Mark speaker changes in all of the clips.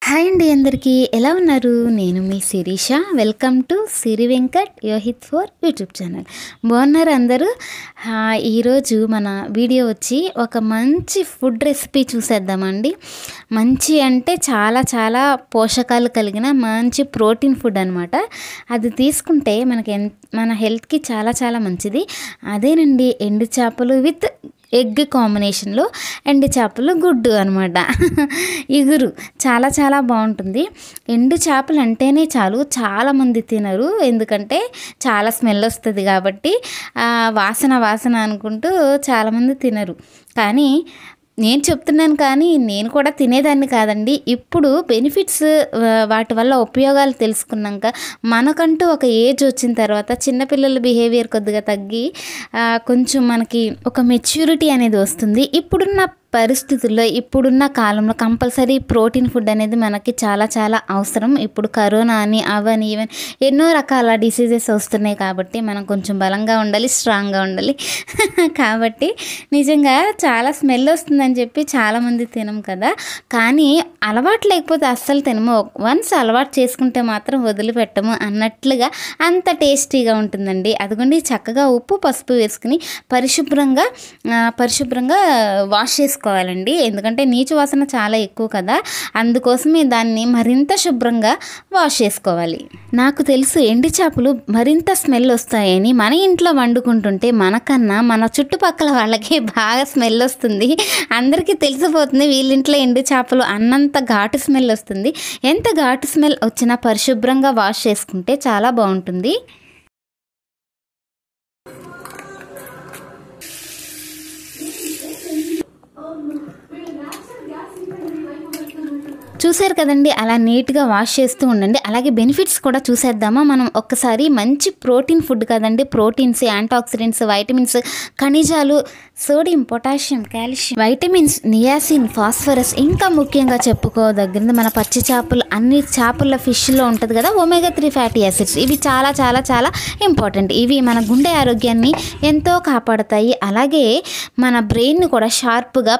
Speaker 1: Hi అండి, అందరికీ ఎలా ఉన్నారు? నేను మీ Sirisha. Welcome to Siri Venkat Yohith four YouTube channel. బాగున్నారు అందరూ? ఈరోజు మన వీడియో వచ్చి ఒక మంచి ఫుడ్ రెసిపీ చూసేద్దామండి. మంచి అంటే చాలా చాలా పోషకాలు కలిగిన మంచి ప్రోటీన్ ఫుడ్ అనమాట. అది తీసుకుంటే మన హెల్త్కి చాలా చాలా మంచిది. అదేనండి, ఎండు చేపలు విత్ ఎగ్ కాంబినేషన్లో ఎండు చేపలు గుడ్డు అనమాట. ఇగురు చాలా చాలా బాగుంటుంది. ఎండు చేపలు అంటేనే చాలు, చాలామంది తినరు, ఎందుకంటే చాలా స్మెల్ వస్తుంది కాబట్టి వాసన వాసన అనుకుంటూ చాలామంది తినరు. కానీ నేను చెప్తున్నాను, కానీ నేను కూడా తినేదాన్ని కాదండి. ఇప్పుడు బెనిఫిట్స్, వాటి వల్ల ఉపయోగాలు తెలుసుకున్నాక మనకంటూ ఒక ఏజ్ వచ్చిన తర్వాత చిన్నపిల్లల బిహేవియర్ కొద్దిగా తగ్గి కొంచెం మనకి ఒక మెచ్యూరిటీ అనేది వస్తుంది. ఇప్పుడున్న పరిస్థితుల్లో, ఇప్పుడున్న కాలంలో కంపల్సరీ ప్రోటీన్ ఫుడ్ అనేది మనకి చాలా చాలా అవసరం. ఇప్పుడు కరోనా అని అవని ఇవని ఎన్నో రకాల డిసీజెస్ వస్తున్నాయి కాబట్టి మనం కొంచెం బలంగా ఉండాలి, స్ట్రాంగ్గా ఉండాలి. కాబట్టి నిజంగా చాలా స్మెల్ వస్తుందని చెప్పి చాలామంది తినం కదా, కానీ అలవాటు లేకపోతే అస్సలు తినము. వన్స్ అలవాటు చేసుకుంటే మాత్రం వదిలిపెట్టము అన్నట్లుగా అంత టేస్టీగా ఉంటుందండి. అదిగోండి, చక్కగా ఉప్పు పసుపు వేసుకుని పరిశుభ్రంగా వాష్ చేసుకోవాలండి. ఎందుకంటే నీచు వాసన చాలా ఎక్కువ కదా, అందుకోసమే దాన్ని మరింత శుభ్రంగా వాష్ చేసుకోవాలి. నాకు తెలుసు ఎండు చేపలు మరింత స్మెల్ వస్తాయని. మన ఇంట్లో వండుకుంటుంటే మనకన్నా మన చుట్టుపక్కల వాళ్ళకి బాగా స్మెల్ వస్తుంది. అందరికీ తెలిసిపోతుంది వీళ్ళింట్లో ఎండు చేపలు అన్నంత ఘాటు స్మెల్ వస్తుంది. ఎంత ఘాటు స్మెల్ వచ్చినా పరిశుభ్రంగా వాష్ చేసుకుంటే చాలా బాగుంటుంది. చూసారు కదండి, అలా నీట్గా వాష్ చేస్తూ ఉండండి. అలాగే బెనిఫిట్స్ కూడా చూసేద్దామా మనం ఒక్కసారి. మంచి ప్రోటీన్ ఫుడ్ కదండి. ప్రోటీన్స్, యాంటీఆక్సిడెంట్స్, వైటమిన్స్, ఖనిజాలు, sodium, potassium, calcium, vitamins, niacin, phosphorus, ఇంకా ముఖ్యంగా చెప్పుకోదగ్గర మన పచ్చి చేపలు, అన్ని చేపల ఫిష్లో ఉంటుంది కదా ఒమేగా 3 ఫ్యాటీ యాసిడ్స్. ఇవి చాలా చాలా చాలా ఇంపార్టెంట్. ఇవి మన గుండె ఆరోగ్యాన్ని ఎంతో కాపాడుతాయి. అలాగే మన బ్రెయిన్ కూడా షార్ప్గా,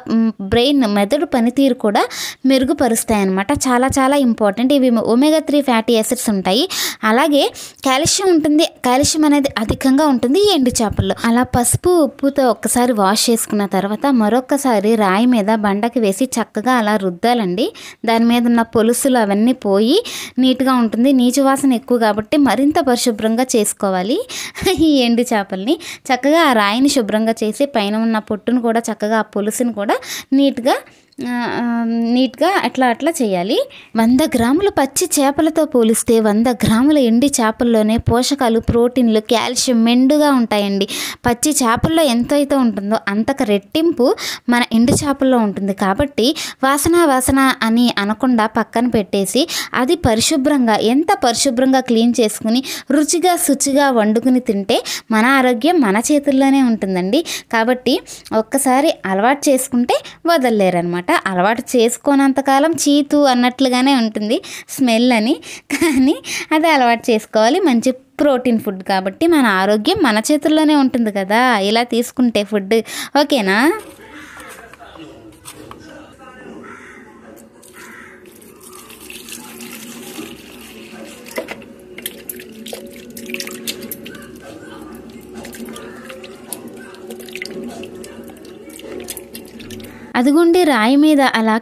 Speaker 1: మెదడు పనితీరు కూడా మెరుగుపరుస్తాయి అనమాట. చాలా చాలా ఇంపార్టెంట్. ఇవి ఒమేగా 3 ఫ్యాటీ యాసిడ్స్ ఉంటాయి. అలాగే కాల్షియం ఉంటుంది. కాల్షియం అనేది అధికంగా ఉంటుంది ఈ ఎండు చేపల్లో. అలా పసుపు ఉప్పుతో ఒక్కసారి వాష్ చేసుకున్న తర్వాత మరొకసారి రాయి మీద బండకి వేసి చక్కగా అలా రుద్దాలండి. దాని మీద ఉన్న పొలుసులు అవన్నీ పోయి నీట్గా ఉంటుంది. నీచు వాసన ఎక్కువ కాబట్టి మరింత పరిశుభ్రంగా చేసుకోవాలి. ఈ ఎండు చేపల్ని చక్కగా ఆ రాయిని శుభ్రంగా చేసి పైన ఉన్న పొట్టును కూడా చక్కగా ఆ పొలుసుని కూడా నీట్గా అట్లా చేయాలి. 100 గ్రాముల పచ్చి చేపలతో పోలిస్తే 100 గ్రాముల ఎండి చేపల్లోనే పోషకాలు, ప్రోటీన్లు, కాల్షియం మెండుగా ఉంటాయండి. పచ్చి చేపల్లో ఎంత అయితే ఉంటుందో అంతకు రెట్టింపు మన ఎండు చేపల్లో ఉంటుంది. కాబట్టి వాసన అని అనకుండా పక్కన పెట్టేసి అది ఎంత పరిశుభ్రంగా క్లీన్ చేసుకుని రుచిగా శుచిగా వండుకుని తింటే మన ఆరోగ్యం మన చేతుల్లోనే ఉంటుందండి. కాబట్టి ఒక్కసారి అలవాటు చేసుకుంటే వదలలేరనమాట. అలవాటు చేసుకోనంతకాలం చీతు అన్నట్లుగానే ఉంటుంది స్మెల్ అని, కానీ అదే అలవాటు చేసుకోవాలి. మంచి ప్రోటీన్ ఫుడ్ కాబట్టి మన ఆరోగ్యం మన చేతుల్లోనే ఉంటుంది కదా ఇలా తీసుకుంటే ఫుడ్. ఓకేనా? అదిగోండి, రాయి మీద అలా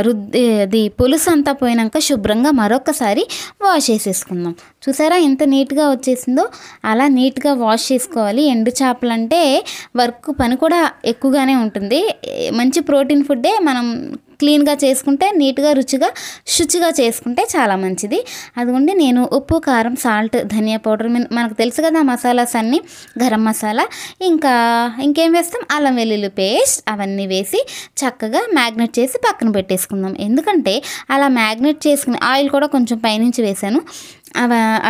Speaker 1: రుద్ది పులుసు అంతా పోయినాక శుభ్రంగా మరొకసారి వాష్ చేసేసుకుందాం. చూసారా ఎంత నీట్గా వచ్చేసిందో? అలా నీట్గా వాష్ చేసుకోవాలి. ఎండు చేపలు అంటే పని కూడా ఎక్కువగానే ఉంటుంది. మంచి ప్రోటీన్ ఫుడ్డే మనం క్లీన్గా చేసుకుంటే, నీట్గా రుచిగా శుచిగా చేసుకుంటే చాలా మంచిది. అదిగోండి, నేను ఉప్పు, కారం, సాల్ట్, ధనియా పౌడర్, మనకు తెలుసు కదా మసాలాస్ అన్నీ, గరం మసాలా, ఇంకేం వేస్తాం, అల్లం వెల్లుల్లి పేస్ట్, అవన్నీ వేసి చక్కగా మ్యాగ్నెట్ చేసి పక్కన పెట్టేసుకుందాం. ఎందుకంటే అలా మ్యాగ్నెట్ చేసుకుని ఆయిల్ కూడా కొంచెం పైనుంచి వేసాను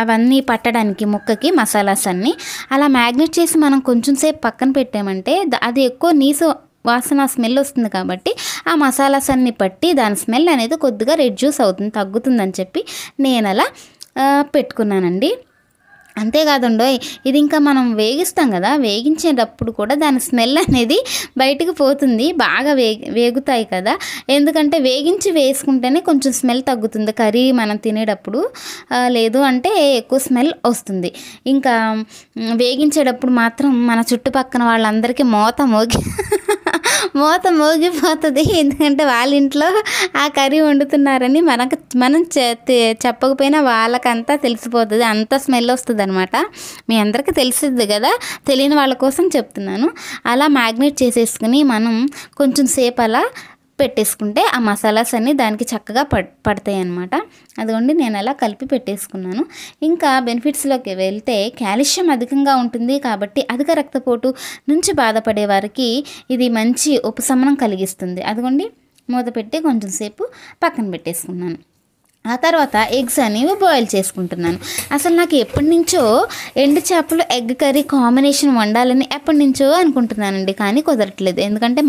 Speaker 1: అవన్నీ పట్టడానికి ముక్కకి మసాలాస్ అన్నీ. అలా మ్యాగ్నెట్ చేసి మనం కొంచెం సేపు పక్కన పెట్టామంటే అది ఎక్కువ నీసు వాసన స్మెల్ వస్తుంది కాబట్టి ఆ మసాలాస్ అన్ని పట్టి దాని స్మెల్ అనేది కొద్దిగా రెడ్యూస్ అవుతుంది, తగ్గుతుందని చెప్పి నేను అలా పెట్టుకున్నానండి. అంతేకాదండోయ్, ఇది ఇంకా మనం వేగిస్తాం కదా, వేగించేటప్పుడు కూడా దాని స్మెల్ అనేది బయటికి పోతుంది. బాగా వేగుతాయి కదా, ఎందుకంటే వేగించి వేసుకుంటేనే కొంచెం స్మెల్ తగ్గుతుంది కర్రీ మనం తినేటప్పుడు, లేదు అంటే ఎక్కువ స్మెల్ వస్తుంది. ఇంకా వేగించేటప్పుడు మాత్రం మన చుట్టుపక్కన వాళ్ళందరికీ మోత మోగిపోతుంది. ఎందుకంటే వాళ్ళ ఇంట్లో ఆ కర్రీ వండుతున్నారని మనం చెప్పకపోయినా వాళ్ళకంతా తెలిసిపోతుంది, అంత స్మెల్ వస్తుంది అనమాట. మీ అందరికీ తెలిసిద్ది కదా, తెలియని వాళ్ళ కోసం చెప్తున్నాను. అలా మ్యాగ్నేట్ చేసేసుకుని మనం కొంచెం సేపు అలా పెట్టేసుకుంటే ఆ మసాలాస్ అన్నీ దానికి చక్కగా పడతాయి అన్నమాట. అదిగోండి నేను అలా కలిపి పెట్టేసుకున్నాను. ఇంకా బెనిఫిట్స్లోకి వెళ్తే కాల్షియం అధికంగా ఉంటుంది కాబట్టి అధిక రక్తపోటు నుంచి బాధపడే వారికి ఇది మంచి ఉపశమనం కలిగిస్తుంది. అదిగోండి మూత పెట్టి కొంచెం సేపు పక్కన పెట్టేసుకున్నాను. ఆ తర్వాత ఎగ్స్ అనేవి బాయిల్ చేసుకుంటున్నాను. అసలు నాకు ఎప్పటి నుంచో ఎండు చేపలు ఎగ్ కర్రీ కాంబినేషన్ వండాలని ఎప్పటి నుంచో అనుకుంటున్నానండి, కానీ కుదరట్లేదు. ఎందుకంటే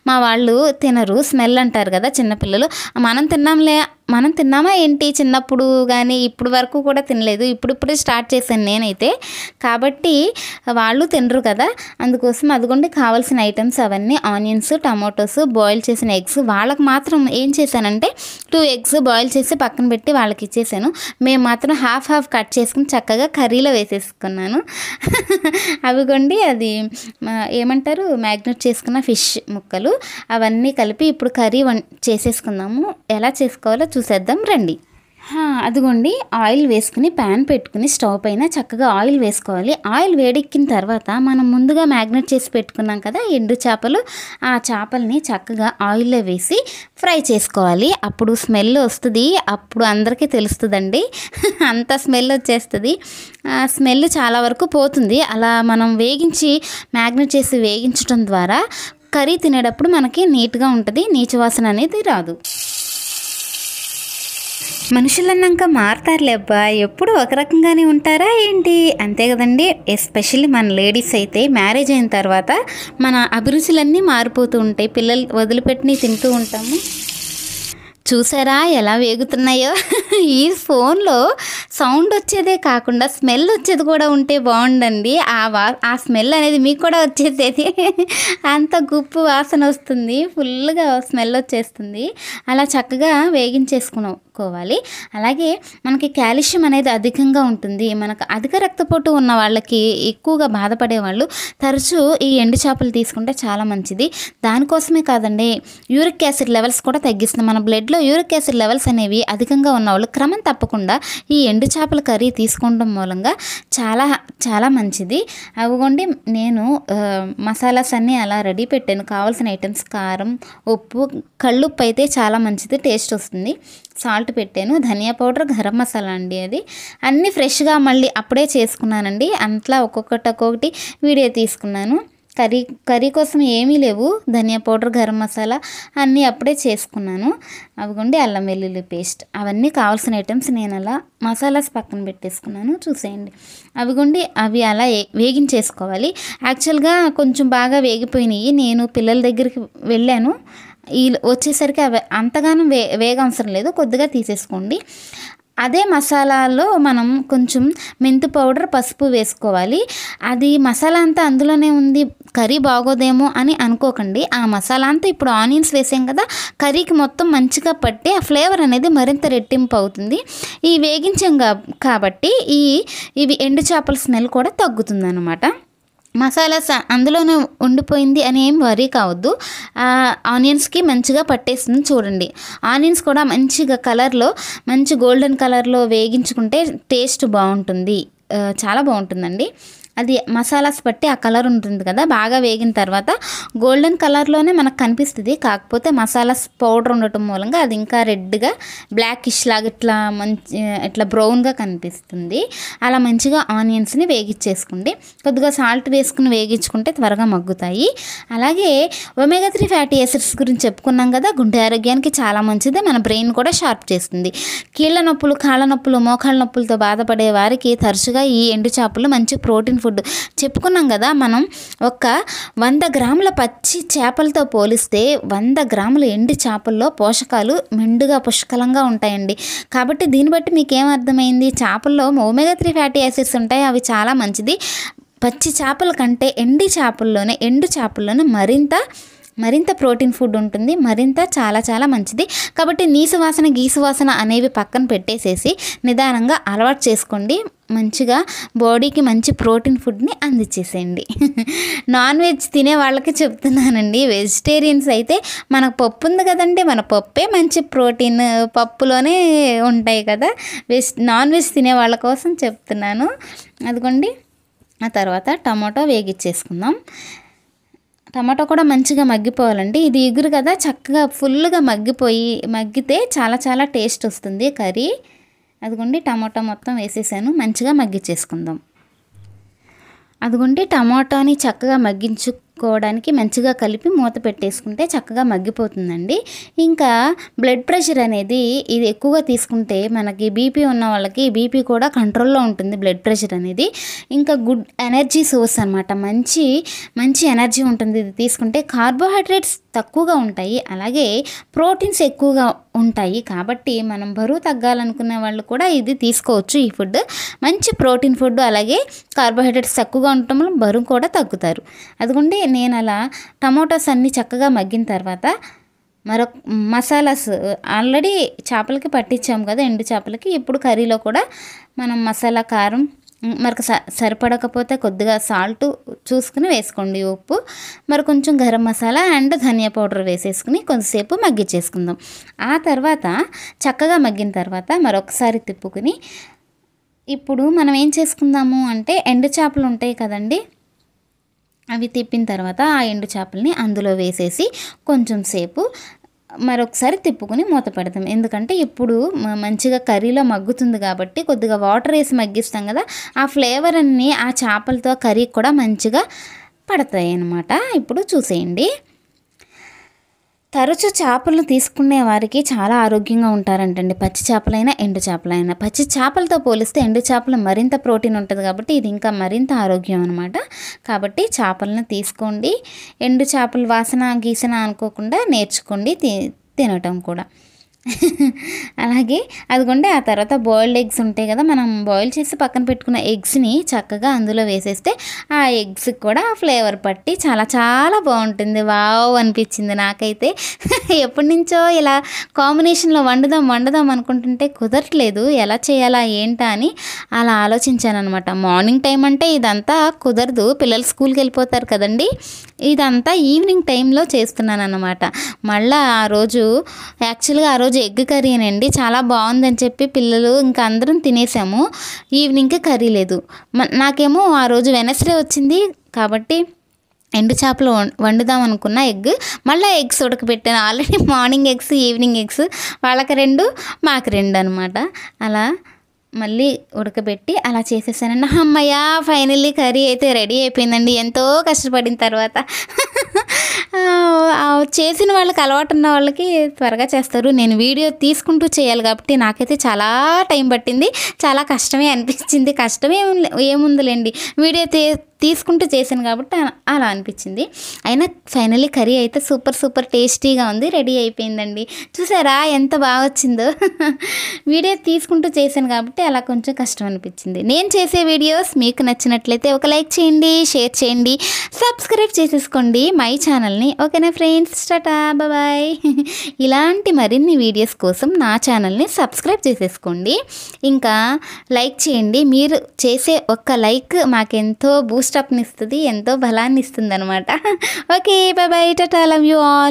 Speaker 1: మా వాళ్ళు తినరు, స్మెల్ అంటారు కదా చిన్నపిల్లలు. మనం తిన్నామా ఏంటి చిన్నప్పుడు, కానీ ఇప్పుడు వరకు కూడా తినలేదు, ఇప్పుడిప్పుడే స్టార్ట్ చేశాను నేనైతే. కాబట్టి వాళ్ళు తినరు కదా, అందుకోసం అదిగోండి కావాల్సిన ఐటమ్స్ అవన్నీ ఆనియన్స్, టమాటోస్, బాయిల్ చేసిన ఎగ్స్. వాళ్ళకి మాత్రం ఏం చేశానంటే 2 ఎగ్స్ బాయిల్ చేసి పక్కన పెట్టి వాళ్ళకి ఇచ్చేసాను. మేము మాత్రం హాఫ్ కట్ చేసుకుని చక్కగా కర్రీలో వేసేసుకున్నాను. అవిగోండి అది ఏమంటారు మ్యాగ్నేట్ చేసుకున్న ఫిష్ ముక్కలు అవన్నీ కలిపి ఇప్పుడు కర్రీ చేసేసుకుందాము. ఎలా చేసుకోవాలో చూసేద్దాం రండి. అదిగోండి ఆయిల్ వేసుకుని ప్యాన్ పెట్టుకుని స్టవ్ పైన చక్కగా ఆయిల్ వేసుకోవాలి. ఆయిల్ వేడెక్కిన తర్వాత మనం ముందుగా మ్యాగ్నేట్ చేసి పెట్టుకున్నాం కదా ఎండు చేపలు, ఆ చేపల్ని చక్కగా ఆయిల్లో వేసి ఫ్రై చేసుకోవాలి. అప్పుడు స్మెల్ వస్తుంది, అప్పుడు అందరికీ తెలుస్తుందండి, అంత స్మెల్ వచ్చేస్తుంది. స్మెల్ చాలా వరకు పోతుంది. అలా మనం మ్యాగ్నేట్ చేసి వేగించడం ద్వారా కర్రీ తినేటప్పుడు మనకి నీట్గా ఉంటుంది, నీచు వాసన అనేది రాదు. మనుషులన్నాక మారుతారులే అబ్బా, ఎప్పుడు ఒక రకంగానే ఉంటారా ఏంటి? అంతే కదండి. ఎస్పెషల్లీ మన లేడీస్ అయితే మ్యారేజ్ అయిన తర్వాత మన అభిరుచులన్నీ మారిపోతూ ఉంటాయి. పిల్లలు వదిలిపెట్టి తింటూ ఉంటాము. చూసారా ఎలా వేగుతున్నాయో? ఈ ఫోన్లో సౌండ్ వచ్చేదే కాకుండా స్మెల్ వచ్చేది కూడా ఉంటే బాగుండండి. ఆ స్మెల్ అనేది మీకు కూడా వచ్చేసేది, అంత గుప్పు వాసన వస్తుంది, ఫుల్గా స్మెల్ వచ్చేస్తుంది. అలా చక్కగా వేగించేసుకోవాలి. అలాగే మనకి కాల్షియం అనేది అధికంగా ఉంటుంది. మనకు అధిక రక్తపోటు ఉన్న వాళ్ళకి, ఎక్కువగా బాధపడే వాళ్ళు తరచూ ఈ ఎండు చేపలు తీసుకుంటే చాలా మంచిది. దానికోసమే కాదండి, యూరిక్ యాసిడ్ లెవెల్స్ కూడా తగ్గిస్తుంది. మన బ్లడ్లో యూరిక్ యాసిడ్ లెవెల్స్ అనేవి అధికంగా ఉన్నవాళ్ళు క్రమం తప్పకుండా ఈ ఎండు చేపల కర్రీ తీసుకోవడం మూలంగా చాలా చాలా మంచిది. అవిగోండి నేను మసాలాస్ అన్నీ అలా రెడీ పెట్టాను. కావాల్సిన ఐటమ్స్ కారం, ఉప్పు, కళ్ళుప్పు అయితే చాలా మంచిది, టేస్ట్ వస్తుంది. సాల్ట్ పెట్టాను, ధనియా పౌడర్, గరం మసాలా అండి, అది అన్నీ ఫ్రెష్గా మళ్ళీ అప్పుడే చేసుకున్నానండి. అంతలా ఒక్కొక్కటి వీడియో తీసుకున్నాను. కర్రీ కోసం ఏమీ లేవు, ధనియా పౌడర్, గరం మసాలా అన్నీ అప్పుడే చేసుకున్నాను. అవిగోండి అల్లం వెల్లుల్లి పేస్ట్, అవన్నీ కావాల్సిన ఐటమ్స్ నేను అలా మసాలాస్ పక్కన పెట్టేసుకున్నాను. చూసేయండి అవిగోండి అవి అలా వేగించేసుకోవాలి. యాక్చువల్గా కొంచెం బాగా వేగిపోయినాయి. నేను పిల్లల దగ్గరికి వెళ్ళాను, వచ్చేసరికి అవి అంతగానో వేగవసరం లేదు, కొద్దిగా తీసేసుకోండి. అదే మసాలాలో మనం కొంచెం మెంతు పౌడర్, పసుపు వేసుకోవాలి. అది మసాలా అంతా అందులోనే ఉంది, కర్రీ బాగోదేమో అని అనుకోకండి. ఆ మసాలా అంతా ఇప్పుడు ఆనియన్స్ వేసాం కదా, కర్రీకి మొత్తం మంచిగా పట్టి ఆ ఫ్లేవర్ అనేది మరింత రెట్టింపు అవుతుంది. ఈ వేగించాం కాబట్టి ఇవి ఎండు చేపల స్మెల్ కూడా తగ్గుతుంది అన్నమాట. మసాలా అందులోనే ఉండిపోయింది అని ఏం వరీ కావద్దు, ఆనియన్స్కి మంచిగా పట్టేస్తుంది. చూడండి ఆనియన్స్ కూడా మంచిగా కలర్లో, మంచి గోల్డెన్ కలర్లో వేగించుకుంటే టేస్ట్ బాగుంటుంది, చాలా బాగుంటుందండి. అది మసాలాస్ బట్టి ఆ కలర్ ఉంటుంది కదా, బాగా వేగిన తర్వాత గోల్డెన్ కలర్లోనే మనకు కనిపిస్తుంది. కాకపోతే మసాలాస్ పౌడర్ ఉండటం మూలంగా అది ఇంకా రెడ్గా బ్లాకిష్ లాగా ఇట్లా బ్రౌన్గా కనిపిస్తుంది. అలా మంచిగా ఆనియన్స్ని వేగించేసుకోండి. కొద్దిగా సాల్ట్ వేసుకుని వేగించుకుంటే త్వరగా మగ్గుతాయి. అలాగే ఒమేగా 3 ఫ్యాటీ యాసిడ్స్ గురించి చెప్పుకున్నాం కదా, గుండె ఆరోగ్యానికి చాలా మంచిది, మన బ్రెయిన్ కూడా షార్ప్ చేస్తుంది. కీళ్ళ నొప్పులు, కాళ్ళ నొప్పులు, మోకాళ్ళ నొప్పులతో బాధపడే వారికి తరచుగా ఈ ఎండు చేపలు మంచి ప్రోటీన్ ఫుడ్. చెప్పుకున్నాం కదా మనం, ఒక 100 గ్రాముల పచ్చి చేపలతో పోలిస్తే 100 గ్రాముల ఎండు చేపల్లో పోషకాలు మెండుగా పుష్కలంగా ఉంటాయండి. కాబట్టి దీన్ని బట్టి మీకేం అర్థమైంది, చేపల్లో ఒమేగా 3 ఫ్యాటీ యాసిడ్స్ ఉంటాయి, అవి చాలా మంచిది. పచ్చి చేపల కంటే ఎండు చేపల్లోనే మరింత ప్రోటీన్ ఫుడ్ ఉంటుంది, మరింత చాలా చాలా మంచిది. కాబట్టి నీసు వాసన గీసు వాసన అనేవి పక్కన పెట్టేసేసి నిదానంగా అలవాటు చేసుకోండి. మంచిగా బాడీకి మంచి ప్రోటీన్ ఫుడ్ని అందించేసేయండి. నాన్ వెజ్ తినే వాళ్ళకి చెప్తున్నానండి. వెజిటేరియన్స్ అయితే మనకు పప్పు ఉంది కదండి, మన పప్పే మంచి ప్రోటీన్, పప్పులోనే ఉంటాయి కదా. నాన్ వెజ్ తినే వాళ్ళ కోసం చెప్తున్నాను. అదిగోండి. ఆ తర్వాత టమాటో వేగిచ్చేసుకుందాం. టమాటో కూడా మంచిగా మగ్గిపోవాలండి. ఇది ఇగురు కదా, చక్కగా ఫుల్గా మగ్గితే చాలా చాలా టేస్ట్ వస్తుంది కర్రీ. అదిగోండి, టమాటో మొత్తం వేసేసాను, మంచిగా మగ్గిచ్చేసుకుందాం. అదిగోండి, టమాటోని చక్కగా మగ్గించుకోవడానికి మంచిగా కలిపి మూత పెట్టేసుకుంటే చక్కగా మగ్గిపోతుందండి. ఇంకా బ్లడ్ ప్రెషర్ అనేది ఇది ఎక్కువగా తీసుకుంటే మనకి బీపీ ఉన్న వాళ్ళకి బీపీ కూడా కంట్రోల్లో ఉంటుంది. బ్లడ్ ప్రెషర్ అనేది ఇంకా గుడ్ ఎనర్జీ సోర్స్ అనమాట. మంచి ఎనర్జీ ఉంటుంది ఇది తీసుకుంటే. కార్బోహైడ్రేట్స్ తక్కువగా ఉంటాయి, అలాగే ప్రోటీన్స్ ఎక్కువగా ఉంటాయి. కాబట్టి మనం బరువు తగ్గాలనుకునే వాళ్ళు కూడా ఇది తీసుకోవచ్చు. ఈ ఫుడ్ మంచి ప్రోటీన్ ఫుడ్, అలాగే కార్బోహైడ్రేట్స్ తక్కువగా ఉండటం వల్ల బరువు కూడా తగ్గుతారు. అదిగోండి, నేను అలా టమాటోస్ అన్నీ చక్కగా మగ్గిన తర్వాత మరొక మసాలాస్ ఆల్రెడీ చేపలకి పట్టించాము కదా, ఎండు చేపలకి. ఇప్పుడు కర్రీలో కూడా మనం మసాలా, కారం, మనకు సరిపడకపోతే కొద్దిగా సాల్ట్ చూసుకుని వేసుకోండి, ఉప్పు, మరి కొంచెం గరం మసాలా అండ్ ధనియా పౌడర్ వేసేసుకుని కొంతసేపు మగ్గిచ్చేసుకుందాం. ఆ తర్వాత చక్కగా మగ్గిన తర్వాత మరొకసారి తిప్పుకుని ఇప్పుడు మనం ఏం చేసుకుందాము అంటే, ఎండు చేపలు ఉంటాయి కదండి, అవి తిప్పిన తర్వాత ఆ ఎండు చేపల్ని అందులో వేసేసి కొంచెం సేపు మరొకసారి తిప్పుకుని మూత పెడతాం. ఎందుకంటే ఇప్పుడు మంచిగా కర్రీలో మగ్గుతుంది కాబట్టి కొద్దిగా వాటర్ వేసి మగ్గిస్తాం కదా, ఆ ఫ్లేవర్ అన్నీ ఆ చేపలతో కర్రీకి కూడా మంచిగా పడతాయి అన్నమాట. ఇప్పుడు చూసేయండి. తరచు చేపలను తీసుకునే వారికి చాలా ఆరోగ్యంగా ఉంటారంటండి, పచ్చి చేపలైనా ఎండు చేపలైనా. పచ్చి చేపలతో పోలిస్తే ఎండు చేపలు మరింత ప్రోటీన్ ఉంటుంది కాబట్టి ఇది ఇంకా మరింత ఆరోగ్యం అనమాట. కాబట్టి చేపలను తీసుకోండి, ఎండు చేపల వాసన గీసన అనుకోకుండా నేర్చుకోండి తినటం కూడా. అలాగే అదిగోండి, ఆ తర్వాత బాయిల్డ్ ఎగ్స్ ఉంటాయి కదా, మనం బాయిల్ చేసి పక్కన పెట్టుకున్న ఎగ్స్ని చక్కగా అందులో వేసేస్తే ఆ ఎగ్స్కి కూడా ఫ్లేవర్ పట్టి చాలా చాలా బాగుంటుంది. వావ్ అనిపించింది నాకైతే. ఎప్పటి నుంచో ఇలా కాంబినేషన్లో వండుదాం అనుకుంటుంటే కుదరట్లేదు, ఎలా చేయాలా ఏంటా అని అలా ఆలోచించాను అనమాట. మార్నింగ్ టైం అంటే ఇదంతా కుదరదు, పిల్లలు స్కూల్కి వెళ్ళిపోతారు కదండి. ఇదంతా ఈవినింగ్ టైంలో చేస్తున్నాను అన్నమాట. మళ్ళీ ఆ రోజు ఎగ్ కర్రీనండి, చాలా బాగుందని చెప్పి పిల్లలు ఇంకా అందరం తినేసాము. ఈవినింగ్కి కర్రీ లేదు. నాకేమో ఆ రోజు వెనస్డే వచ్చింది కాబట్టి ఎండు చేపలు వండుదాం అనుకున్న ఎగ్, మళ్ళీ ఎగ్స్ ఉడకబెట్టాను. Already morning eggs, evening eggs, వాళ్ళకి 2 మాకు 2 అనమాట. అలా మళ్ళీ ఉడకబెట్టి అలా చేసేసానండి. అమ్మయ్య, ఫైనల్లీ కర్రీ అయితే రెడీ అయిపోయిందండి, ఎంతో కష్టపడిన తర్వాత. చేసిన వాళ్ళకి, అలవాటు ఉన్న వాళ్ళకి త్వరగా చేస్తారు. నేను వీడియో తీసుకుంటూ చేయాలి కాబట్టి నాకైతే చాలా టైం పట్టింది, చాలా కష్టమే అనిపించింది. కష్టమే ఏముందిలేండి, వీడియో తీసుకుంటూ చేశాను కాబట్టి అలా అనిపించింది. అయినా ఫైనల్లీ కర్రీ అయితే సూపర్ టేస్టీగా ఉంది, రెడీ అయిపోయిందండి. చూసారా ఎంత బాగా వచ్చిందో. వీడియో తీసుకుంటూ చేశాను కాబట్టి అలా కొంచెం కష్టం అనిపించింది. నేను చేసే వీడియోస్ మీకు నచ్చినట్లయితే ఒక లైక్ చేయండి, షేర్ చేయండి, సబ్స్క్రైబ్ చేసేసుకోండి మై ఛానల్ని. ఓకేనా ఫ్రెండ్స్, టాటా, బాయ్. ఇలాంటి మరిన్ని వీడియోస్ కోసం నా ఛానల్ని సబ్స్క్రైబ్ చేసేసుకోండి, ఇంకా లైక్ చేయండి. మీరు చేసే ఒక్క లైక్ మాకెంతో బూస్టప్ని ఇస్తుంది, ఎంతో బలాన్ని ఇస్తుంది అనమాట. Okay, bye, tata, love you all.